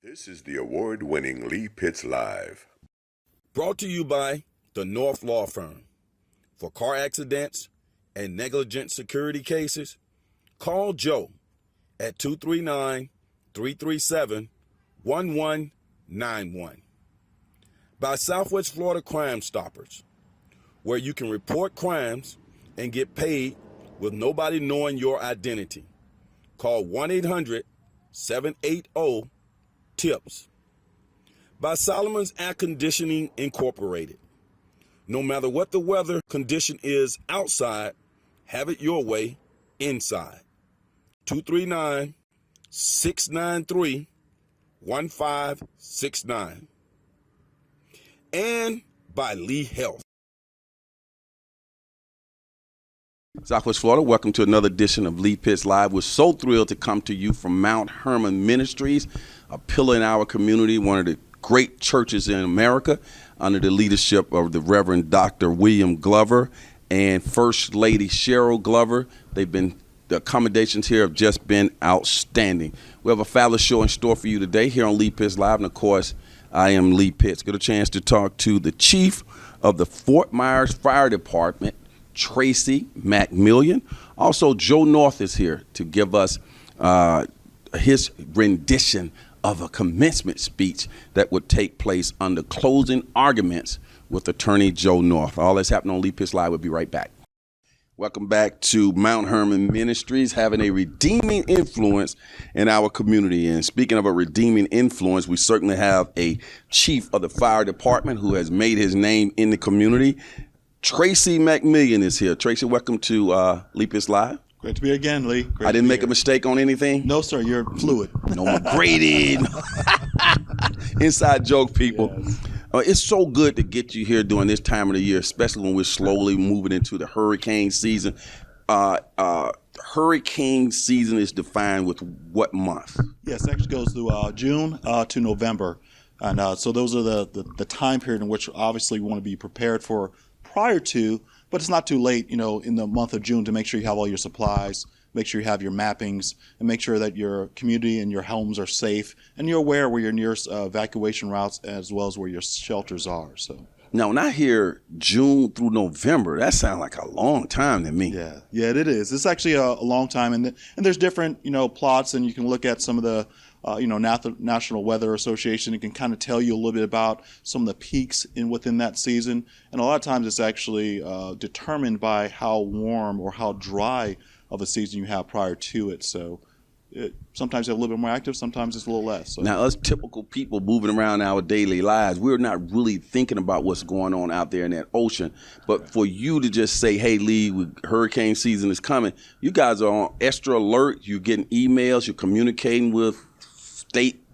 This is the award-winning Lee Pitts Live. Brought to you by the North Law Firm. For car accidents and negligent security cases, call Joe at 239-337-1191. By Southwest Florida Crime Stoppers, where you can report crimes and get paid with nobody knowing your identity. Call 1-800-780-TIPS. By Solomon's Air Conditioning Incorporated. No matter what the weather condition is outside, have it your way inside. 239-693-1569. And by Lee Health. Southwest Florida, welcome to another edition of Lee Pitts Live. We're so thrilled to come to you from Mount Hermon Ministries, a pillar in our community, one of the great churches in America, under the leadership of the Reverend Dr. William Glover and First Lady Cheryl Glover. The accommodations here have just been outstanding. We have a fabulous show in store for you today here on Lee Pitts Live, and of course, I am Lee Pitts. Get a chance to talk to the chief of the Fort Myers Fire Department, Tracy McMillion. Also, Joe North is here to give us his rendition of a commencement speech that would take place under closing arguments with Attorney Joe North. All that's happening on Lee Pitts Live. We'll be right back. Welcome back to Mount Hermon Ministries, having a redeeming influence in our community. And speaking of a redeeming influence, we certainly have a chief of the fire department who has made his name in the community. Tracy McMillion is here. Tracy, welcome to Lee Pitts Live. Great to be here again, Lee. I didn't make a mistake on anything? No, sir. You're fluid. No, McGrady. Inside joke, people. Yes. It's so good to get you here during this time of the year, especially when we're slowly moving into the hurricane season. Hurricane season is defined with what month? Yes, it actually goes through June to November. And so those are the time period in which obviously we want to be prepared for prior to, but it's not too late, in the month of June to make sure you have all your supplies, make sure you have your mappings, and make sure that your community and your homes are safe, and you're aware where your nearest evacuation routes as well as where your shelters are. So now, when I hear June through November, that sounds like a long time to me. Yeah, it is. It's actually a long time, and there's different, plots, and you can look at some of the National Weather Association. It can kind of tell you a little bit about some of the peaks within that season. And a lot of times it's actually determined by how warm or how dry of a season you have prior to it. So sometimes they're a little bit more active, sometimes it's a little less. So. Now, us typical people moving around our daily lives, we're not really thinking about what's going on out there in that ocean. But for you to just say, hey, Lee, hurricane season is coming, you guys are on extra alert. You're getting emails. You're communicating with state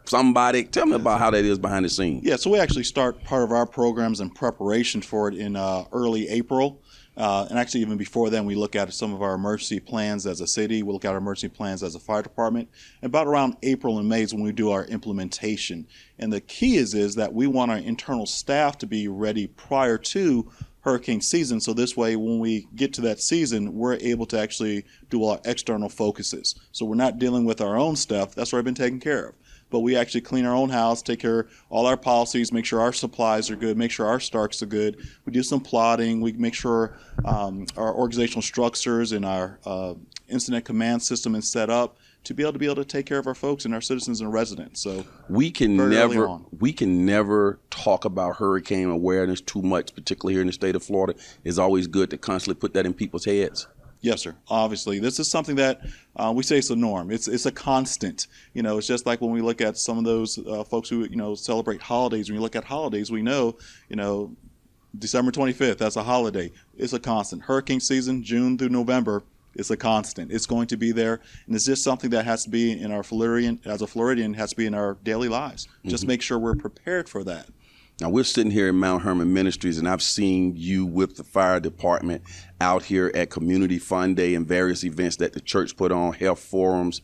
somebody. Tell me about how that is behind the scenes. Yeah, so we actually start part of our programs in preparation for it in early April. And actually even before then, we look at some of our emergency plans as a city. We look at our emergency plans as a fire department. And about around April and May is when we do our implementation. And the key is that we want our internal staff to be ready prior to hurricane season. So this way, when we get to that season, we're able to actually do our external focuses. So we're not dealing with our own stuff. That's already been taken care of. But we actually clean our own house, take care of all our policies, make sure our supplies are good, make sure our starts are good. We do some plotting. We make sure our organizational structures and our incident command system is set up to be able to take care of our folks and our citizens and residents. So we can never talk about hurricane awareness too much, particularly here in the state of Florida. It's always good to constantly put that in people's heads. Yes, sir. Obviously, this is something that we say it's a norm. It's a constant. It's just like when we look at some of those folks who celebrate holidays. When you look at holidays, we know December 25th, that's a holiday. It's a constant. Hurricane season, June through November, it's a constant. It's going to be there, and it's just something that has to be in our Floridian, as a Floridian, has to be in our daily lives. Mm-hmm. Just make sure we're prepared for that. Now, we're sitting here in Mount Hermon Ministries, and I've seen you with the fire department out here at Community Fun Day and various events that the church put on, health forums.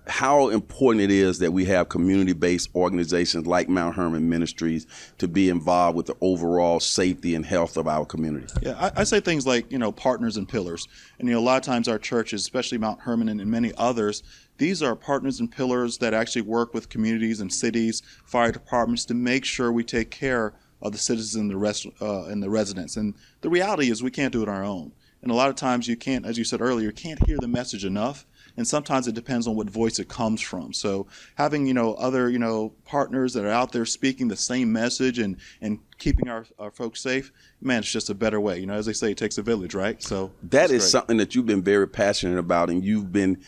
How important it is that we have community-based organizations like Mount Hermon Ministries to be involved with the overall safety and health of our community. Yeah, I say things like, partners and pillars. And, a lot of times our churches, especially Mount Hermon and many others, these are partners and pillars that actually work with communities and cities, fire departments to make sure we take care of the citizens and the residents. And the reality is we can't do it on our own. And a lot of times you can't, as you said earlier, you can't hear the message enough. And sometimes it depends on what voice it comes from. So having, other, partners that are out there speaking the same message and keeping our folks safe, man, it's just a better way. As they say, it takes a village, right? So that is something that you've been very passionate about, and you've been,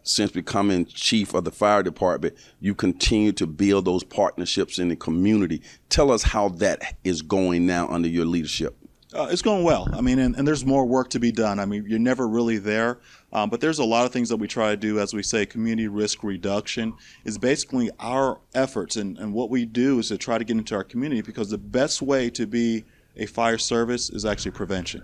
since becoming chief of the fire department, you continue to build those partnerships in the community. Tell us how that is going now under your leadership. It's going well. I mean, and there's more work to be done. I mean, you're never really there, but there's a lot of things that we try to do. As we say, community risk reduction is basically our efforts, and what we do is to try to get into our community, because the best way to be a fire service is actually prevention,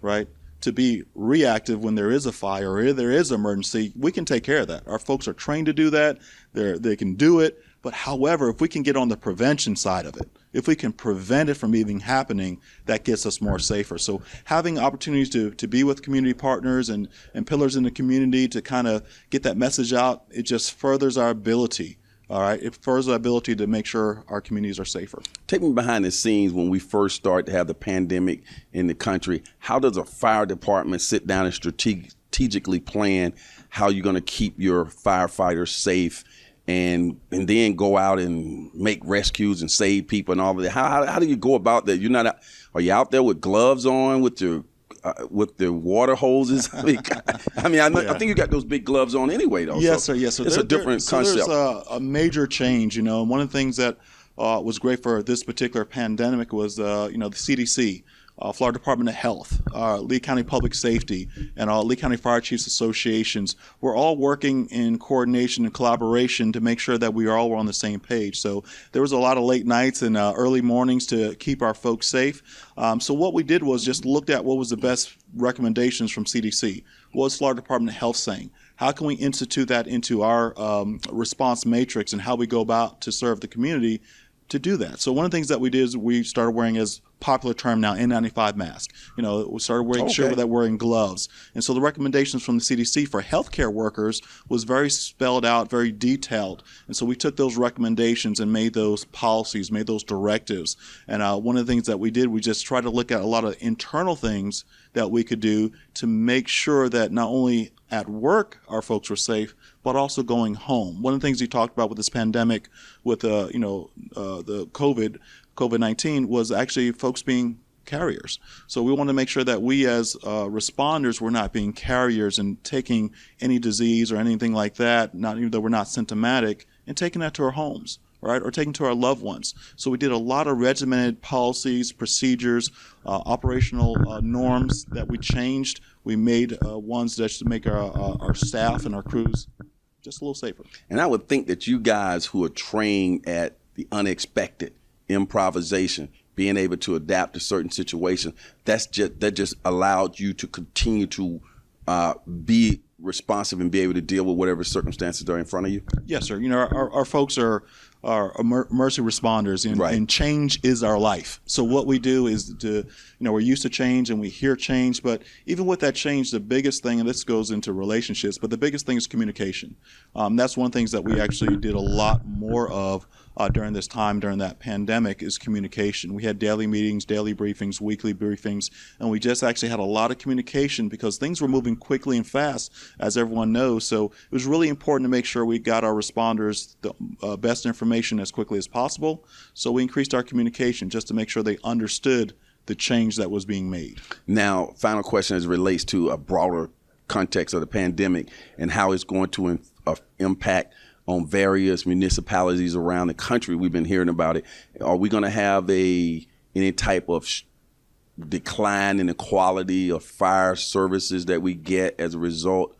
right? To be reactive when there is a fire or there is an emergency, we can take care of that. Our folks are trained to do that. They can do it. But however, if we can get on the prevention side of it, if we can prevent it from even happening, that gets us more safer. So having opportunities to be with community partners and pillars in the community to kind of get that message out, it just furthers our ability. All right, it furthers our ability to make sure our communities are safer. Take me behind the scenes when we first started to have the pandemic in the country. How does a fire department sit down and strategically plan how you're going to keep your firefighters safe and then go out and make rescues and save people and all of that? How do you go about that? Are you out there with gloves on with the water hoses? I think you got those big gloves on anyway, though. Yes, sir. Yes, sir. It's a different concept. There's a major change. One of the things that was great for this particular pandemic was the CDC. Florida Department of Health, Lee County Public Safety, and Lee County Fire Chiefs Associations. We're all working in coordination and collaboration to make sure that we are all on the same page. So there was a lot of late nights and early mornings to keep our folks safe. So what we did was just looked at what was the best recommendations from CDC. What was Florida Department of Health saying? How can we institute that into our response matrix and how we go about to serve the community to do that? So one of the things that we did is we started wearing, as popular term now, N95 mask. We started wearing sure that we're wearing gloves. And so the recommendations from the CDC for healthcare workers was very spelled out, very detailed. And so we took those recommendations and made those policies, made those directives. And one of the things that we did, we just tried to look at a lot of internal things that we could do to make sure that not only at work our folks were safe, but also going home. One of the things he talked about with this pandemic, with the COVID-19, was actually folks being carriers. So we want to make sure that we as responders were not being carriers and taking any disease or anything like that, not even though we're not symptomatic, and taking that to our homes, right, or taking to our loved ones. So we did a lot of regimented policies, procedures, operational norms that we changed. We made ones that should make our staff and our crews just a little safer. And I would think that you guys who are trained at the unexpected, improvisation, being able to adapt to certain situations, that just allowed you to continue to be responsive and be able to deal with whatever circumstances are in front of you? Yes, sir. Our folks are emergency responders, and change is our life. So what we do is we're used to change and we hear change, but even with that change, the biggest thing, and this goes into relationships, but the biggest thing is communication. That's one of the things that we actually did a lot more of during this time, during that pandemic, is communication. We had daily meetings, daily briefings, weekly briefings, and we just actually had a lot of communication because things were moving quickly and fast, as everyone knows. So it was really important to make sure we got our responders the best information as quickly as possible. So we increased our communication just to make sure they understood the change that was being made. Now, final question as it relates to a broader context of the pandemic and how it's going to impact on various municipalities around the country. We've been hearing about it. Are we going to have any type of decline in the quality of fire services that we get as a result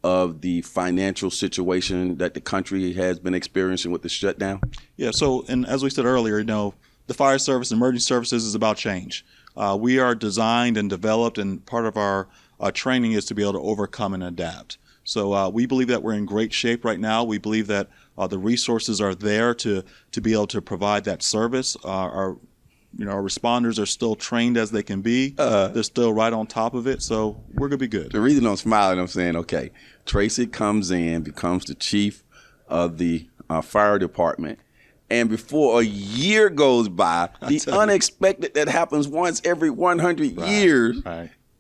of the financial situation that the country has been experiencing with the shutdown? Yeah. So, and as we said earlier, the fire service, emergency services is about change. We are designed and developed, and part of our training is to be able to overcome and adapt. So we believe that we're in great shape right now. We believe that the resources are there to be able to provide that service. Our our responders are still trained as they can be. They're still right on top of it, so we're gonna be good. The reason I'm smiling, I'm saying, okay, Tracy comes in, becomes the chief of the fire department, and before a year goes by, the unexpected that happens once every 100 years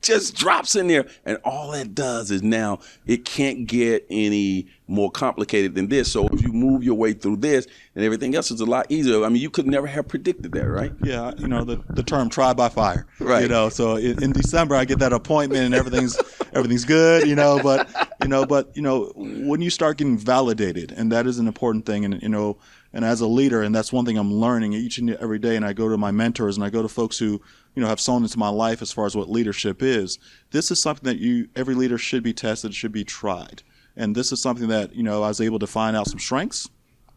just drops in there, and all that does is now it can't get any more complicated than this. So if you move your way through this, and everything else is a lot easier. I mean, you could never have predicted that, right? Yeah, the term "trial by fire," right? So in December I get that appointment and everything's good, but when you start getting validated, and that is an important thing, and as a leader, and that's one thing I'm learning each and every day, and I go to my mentors and I go to folks who have sown into my life as far as what leadership is. This is something that every leader should be tested, should be tried. And this is something that, I was able to find out some strengths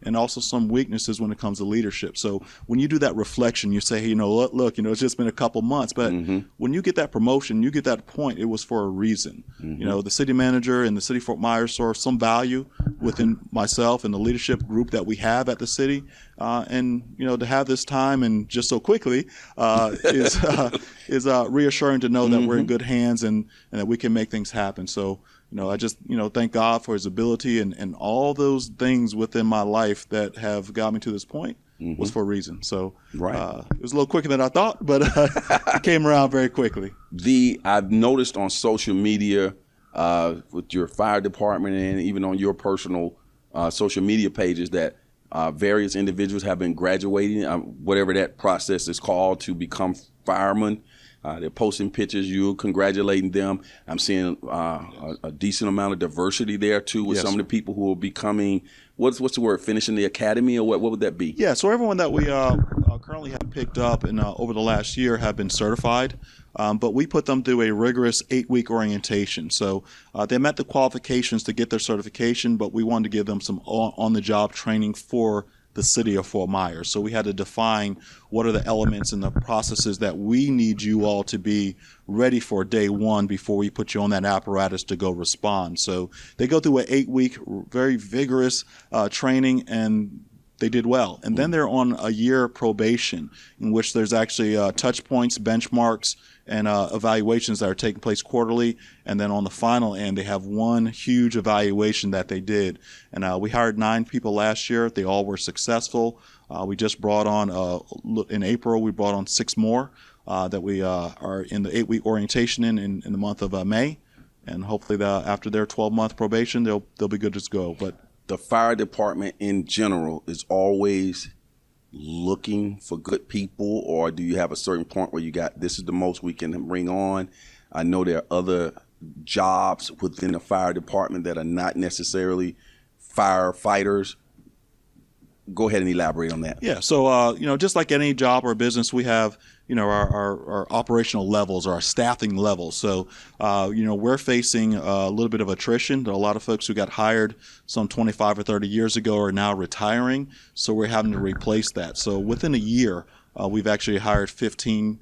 and also some weaknesses when it comes to leadership. So when you do that reflection, you say, hey, look, it's just been a couple months, but when you get that promotion, you get that point, it was for a reason. The city manager and the city of Fort Myers saw some value within myself and the leadership group that we have at the city. And to have this time and just so quickly is reassuring to know that we're in good hands and that we can make things happen. So, I just, thank God for his ability and all those things within my life that have got me to this point was for a reason. So it was a little quicker than I thought, but it came around very quickly. I've noticed on social media with your fire department and even on your personal social media pages that various individuals have been graduating, whatever that process is called, to become firemen. They're posting pictures, you congratulating them. I'm seeing a decent amount of diversity there too with some of the people who are becoming, what's the word, finishing the academy, or what would that be? Yeah, so everyone that we currently have picked up and over the last year have been certified, but we put them through a rigorous 8-week orientation. So they met the qualifications to get their certification, but we wanted to give them some on-the-job training for the city of Fort Myers. So we had to define what are the elements and the processes that we need you all to be ready for day one before we put you on that apparatus to go respond. So they go through an 8-week, very vigorous training, and they did well. And then they're on a year probation in which there's actually touch points, benchmarks, and evaluations that are taking place quarterly. And then on the final end, they have one huge evaluation that they did. And we hired 9 people last year. They all were successful. We just brought on, in April, we brought on 6 more that we are in the 8-week orientation in the month of May. And hopefully after their 12-month probation, they'll be good to go. But the fire department in general is always looking for good people, or do you have a certain point where you got, this is the most we can bring on? I know there are other jobs within the fire department that are not necessarily firefighters. Go ahead and elaborate on that. Yeah, so just like any job or business, we have our operational levels or our staffing levels. So we're facing a little bit of attrition. There are a lot of folks who got hired some 25 or 30 years ago are now retiring, so we're having to replace that. So within a year, we've actually hired 15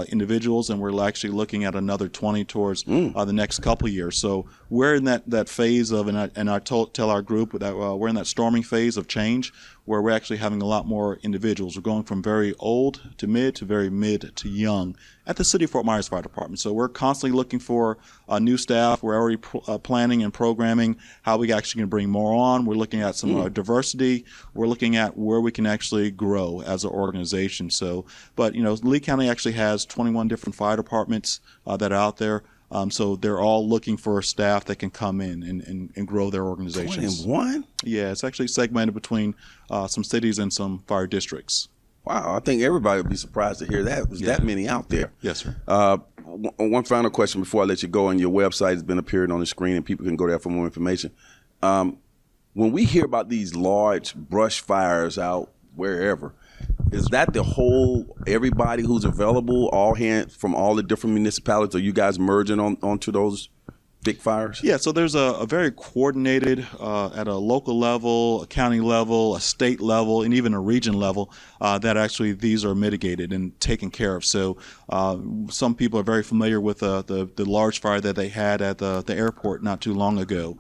individuals, and we're actually looking at another 20 towards the next couple of years. So we're in that phase of, and I tell our group that we're in that storming phase of change, where we're actually having a lot more individuals. We're going from very old to mid to very mid to young at the City of Fort Myers Fire Department. So we're constantly looking for new staff. We're already planning and programming how we actually can bring more on. We're looking at some diversity. We're looking at where we can actually grow as an organization. So, but Lee County actually has 21 different fire departments that are out there. So they're all looking for staff that can come in and grow their organizations. 21? Yeah, it's actually segmented between some cities and some fire districts. Wow, I think everybody would be surprised to hear that. There's that many out there. Yes, sir. One final question before I let you go. And your website has been appearing on the screen, and people can go there for more information. When we hear about these large brush fires out wherever, is that the whole, everybody who's available, all hands from all the different municipalities? Are you guys merging onto those big fires? Yeah, so there's a very coordinated at a local level, a county level, a state level, and even a region level that actually these are mitigated and taken care of. So some people are very familiar with the large fire that they had at the airport not too long ago,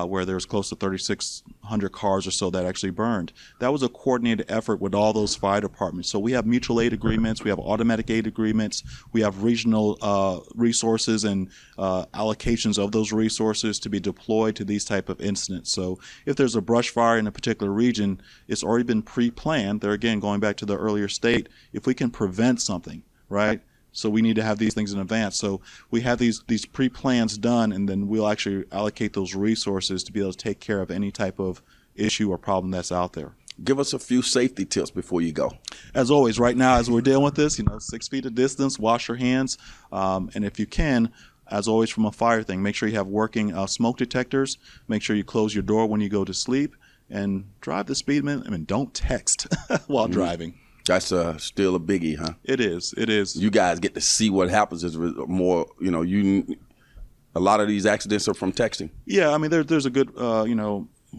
where there was close to 3,600 cars or so that actually burned. That was a coordinated effort with all those fire departments. So we have mutual aid agreements, we have automatic aid agreements, we have regional resources and allocations of those resources to be deployed to these type of incidents. So if there's a brush fire in a particular region, it's already been pre-planned. There again, going back to the earlier state, if we can prevent something, right? So we need to have these things in advance. So we have these pre-plans done, and then we'll actually allocate those resources to be able to take care of any type of issue or problem that's out there. Give us a few safety tips before you go. As always, right now, as we're dealing with this, 6 feet of distance, wash your hands, and if you can, as always from a fire thing, make sure you have working smoke detectors. Make sure you close your door when you go to sleep, and drive the speed limit. I mean, don't text while driving. That's still a biggie, huh? It is. It is. You guys get to see what happens. Is more, a lot of these accidents are from texting. Yeah, I mean, there's a good,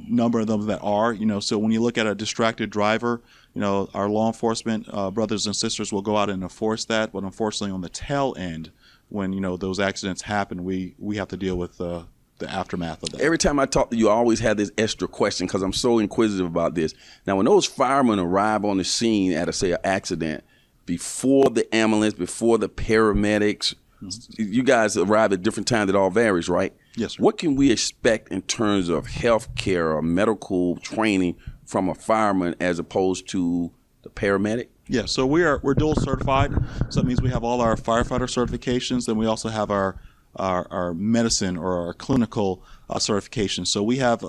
number of them that are, so when you look at a distracted driver, our law enforcement brothers and sisters will go out and enforce that. But unfortunately, on the tail end, when, those accidents happen, we have to deal with the aftermath of that. Every time I talk to you, I always have this extra question because I'm so inquisitive about this. Now, when those firemen arrive on the scene at, say, an accident, before the ambulance, before the paramedics, you guys arrive at different times. It all varies, right? Yes, sir. What can we expect in terms of health care or medical training from a fireman as opposed to the paramedic? Yeah, so we're dual certified. So that means we have all our firefighter certifications, and we also have our medicine or our clinical certification. So we have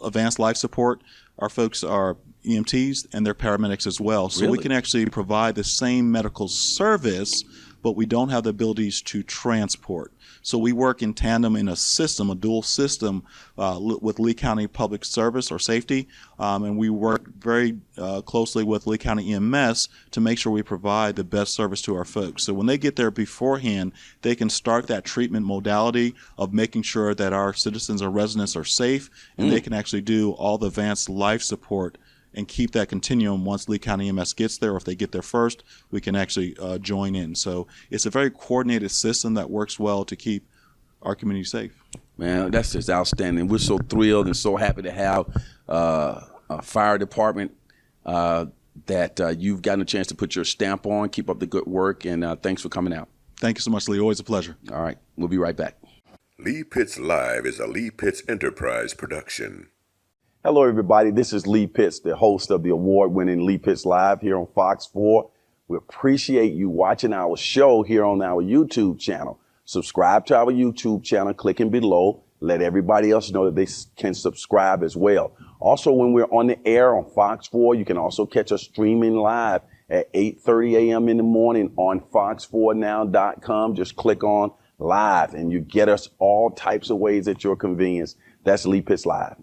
advanced life support. Our folks are EMTs and they're paramedics as well. So Really? we can actually provide the same medical service, but we don't have the abilities to transport. So we work in tandem in a system, a dual system with Lee County Public Service or Safety, and we work very closely with Lee County EMS to make sure we provide the best service to our folks. So when they get there beforehand, they can start that treatment modality of making sure that our citizens or residents are safe, and they can actually do all the advanced life support and keep that continuum. Once Lee County EMS gets there, or if they get there first, we can actually join in. So it's a very coordinated system that works well to keep our community safe. Man, that's just outstanding. We're so thrilled and so happy to have a fire department that you've gotten a chance to put your stamp on. Keep up the good work, and thanks for coming out. Thank you so much, Lee. Always a pleasure. All right, we'll be right back. Lee Pitts Live is a Lee Pitts Enterprise production. Hello, everybody. This is Lee Pitts, the host of the award-winning Lee Pitts Live here on Fox 4. We appreciate you watching our show here on our YouTube channel. Subscribe to our YouTube channel, clicking below. Let everybody else know that they can subscribe as well. Also, when we're on the air on Fox 4, you can also catch us streaming live at 8:30 a.m. in the morning on fox4now.com. Just click on live and you get us all types of ways at your convenience. That's Lee Pitts Live.